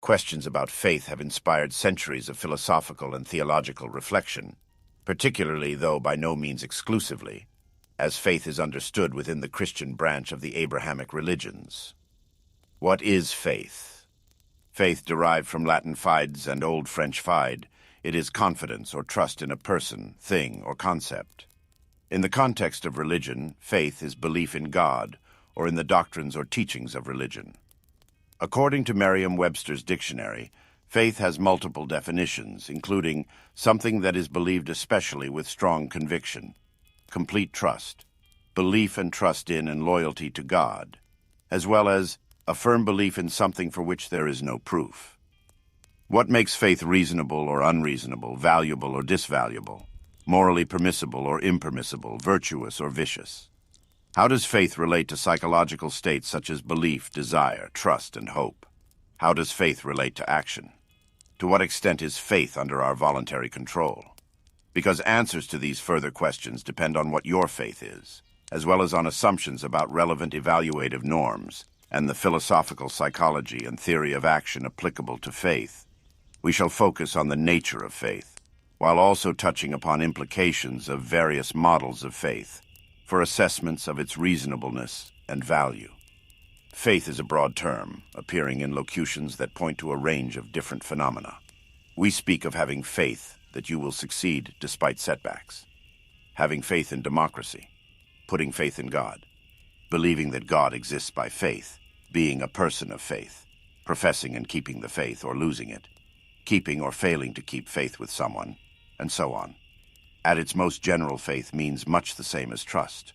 Questions about faith have inspired centuries of philosophical and theological reflection, particularly, though by no means exclusively, as faith is understood within the Christian branch of the Abrahamic religions. What is faith? Faith, derived from Latin fides and Old French fide, it is confidence or trust in a person, thing, or concept. In the context of religion, faith is belief in God, or in the doctrines or teachings of religion. According to Merriam-Webster's dictionary, faith has multiple definitions, including something that is believed especially with strong conviction, complete trust, belief and trust in and loyalty to God, as well as a firm belief in something for which there is no proof. What makes faith reasonable or unreasonable, valuable or disvaluable, morally permissible or impermissible, virtuous or vicious? How does faith relate to psychological states such as belief, desire, trust, and hope? How does faith relate to action? To what extent is faith under our voluntary control? Because answers to these further questions depend on what your faith is, as well as on assumptions about relevant evaluative norms and the philosophical psychology and theory of action applicable to faith. We shall focus on the nature of faith, while also touching upon implications of various models of faith for assessments of its reasonableness and value. Faith is a broad term, appearing in locutions that point to a range of different phenomena. We speak of having faith that you will succeed despite setbacks, having faith in democracy, putting faith in God, believing that God exists by faith, being a person of faith, professing and keeping the faith or losing it, keeping or failing to keep faith with someone, and so on. At its most general, faith means much the same as trust.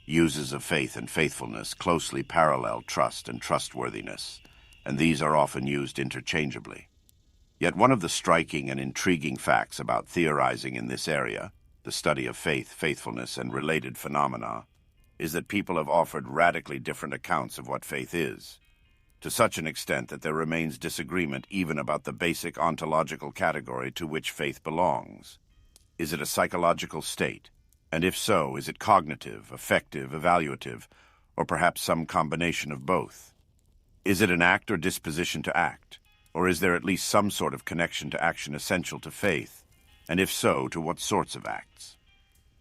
Uses of faith and faithfulness closely parallel trust and trustworthiness, and these are often used interchangeably. Yet one of the striking and intriguing facts about theorizing in this area, the study of faith, faithfulness, and related phenomena, is that people have offered radically different accounts of what faith is, to such an extent that there remains disagreement even about the basic ontological category to which faith belongs. Is it a psychological state? And if so, is it cognitive, affective, evaluative, or perhaps some combination of both? Is it an act or disposition to act? Or is there at least some sort of connection to action essential to faith? And if so, to what sorts of acts?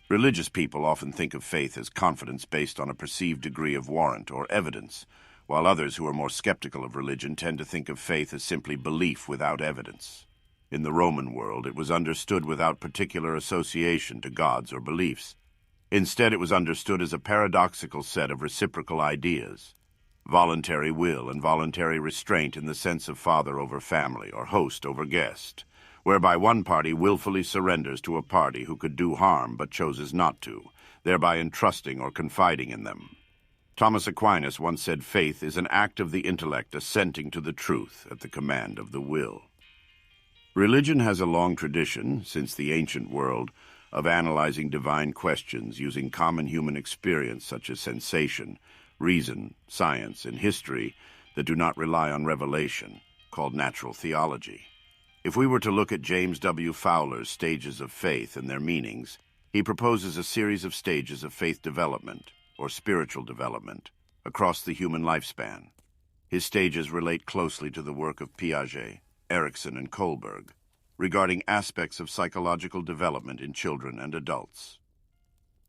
Religious people often think of faith as confidence based on a perceived degree of warrant or evidence, while others who are more skeptical of religion tend to think of faith as simply belief without evidence. In the Roman world, it was understood without particular association to gods or beliefs. Instead, it was understood as a paradoxical set of reciprocal ideas: voluntary will and voluntary restraint in the sense of father over family or host over guest, whereby one party willfully surrenders to a party who could do harm but chooses not to, thereby entrusting or confiding in them. Thomas Aquinas once said faith is an act of the intellect assenting to the truth at the command of the will. Religion has a long tradition, since the ancient world, of analyzing divine questions using common human experience such as sensation, reason, science, and history that do not rely on revelation, called natural theology. If we were to look at James W. Fowler's stages of faith and their meanings, he proposes a series of stages of faith development, or spiritual development, across the human lifespan. His stages relate closely to the work of Piaget, Erikson, and Kohlberg, regarding aspects of psychological development in children and adults.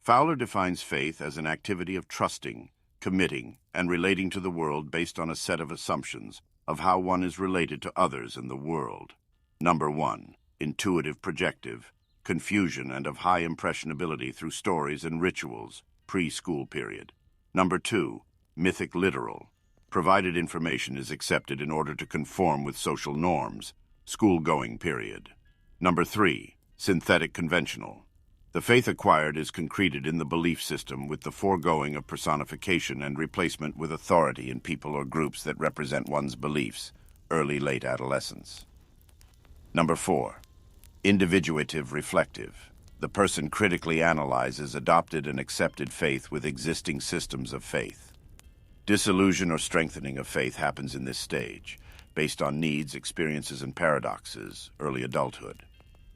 Fowler defines faith as an activity of trusting, committing, and relating to the world based on a set of assumptions of how one is related to others in the world. Number 1, intuitive projective, confusion and of high impressionability through stories and rituals, preschool period. Number 2, mythic literal, provided information is accepted in order to conform with social norms, school-going period. Number 3, synthetic conventional. The faith acquired is concreted in the belief system with the foregoing of personification and replacement with authority in people or groups that represent one's beliefs, early-late adolescence. Number 4, individuative reflective. The person critically analyzes adopted and accepted faith with existing systems of faith. Disillusion or strengthening of faith happens in this stage, based on needs, experiences, and paradoxes, early adulthood.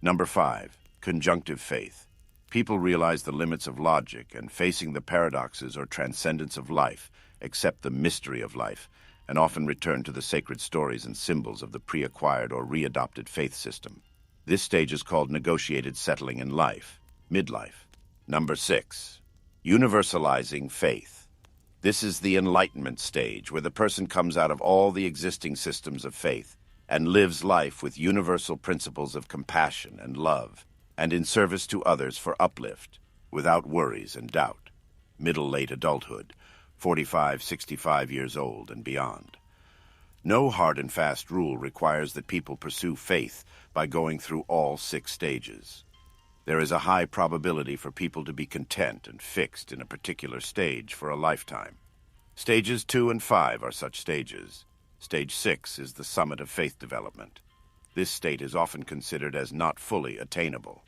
Number 5, conjunctive faith. People realize the limits of logic and, facing the paradoxes or transcendence of life, accept the mystery of life and often return to the sacred stories and symbols of the pre-acquired or readopted faith system. This stage is called negotiated settling in life, midlife. Number 6. Universalizing faith. This is the enlightenment stage, where the person comes out of all the existing systems of faith and lives life with universal principles of compassion and love, and in service to others for uplift, without worries and doubt. Middle-late adulthood, 45, 65 years old and beyond. No hard and fast rule requires that people pursue faith by going through all 6 stages. There is a high probability for people to be content and fixed in a particular stage for a lifetime. Stages 2 and 5 are such stages. Stage 6 is the summit of faith development. This state is often considered as not fully attainable.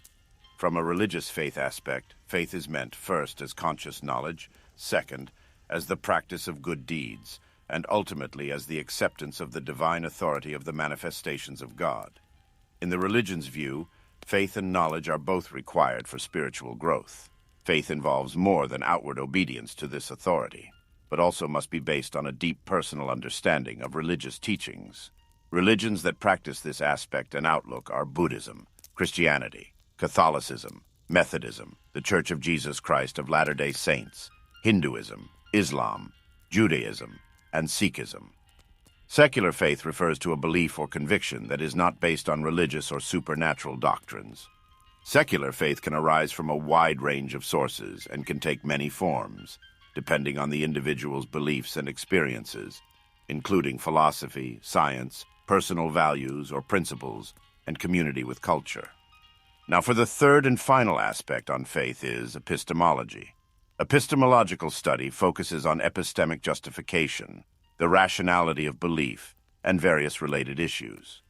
From a religious faith aspect, faith is meant first as conscious knowledge, second, as the practice of good deeds, and ultimately as the acceptance of the divine authority of the manifestations of God. In the religion's view, faith and knowledge are both required for spiritual growth. Faith involves more than outward obedience to this authority, but also must be based on a deep personal understanding of religious teachings. Religions that practice this aspect and outlook are Buddhism, Christianity, Catholicism, Methodism, the Church of Jesus Christ of Latter-day Saints, Hinduism, Islam, Judaism, and Sikhism. Secular faith refers to a belief or conviction that is not based on religious or supernatural doctrines. Secular faith can arise from a wide range of sources and can take many forms, depending on the individual's beliefs and experiences, including philosophy, science, personal values or principles, and community with culture. Now, for the third and final aspect on faith is epistemology. Epistemological study focuses on epistemic justification, the rationality of belief, and various related issues.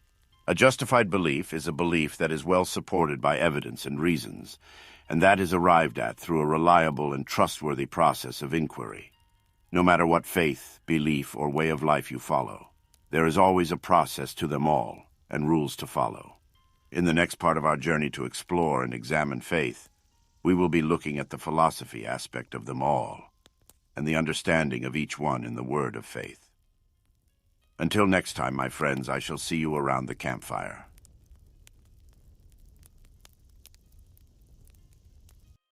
A justified belief is a belief that is well supported by evidence and reasons, and that is arrived at through a reliable and trustworthy process of inquiry. No matter what faith, belief, or way of life you follow, there is always a process to them all, and rules to follow. In the next part of our journey to explore and examine faith, we will be looking at the philosophy aspect of them all, and the understanding of each one in the word of faith. Until next time, my friends, I shall see you around the campfire.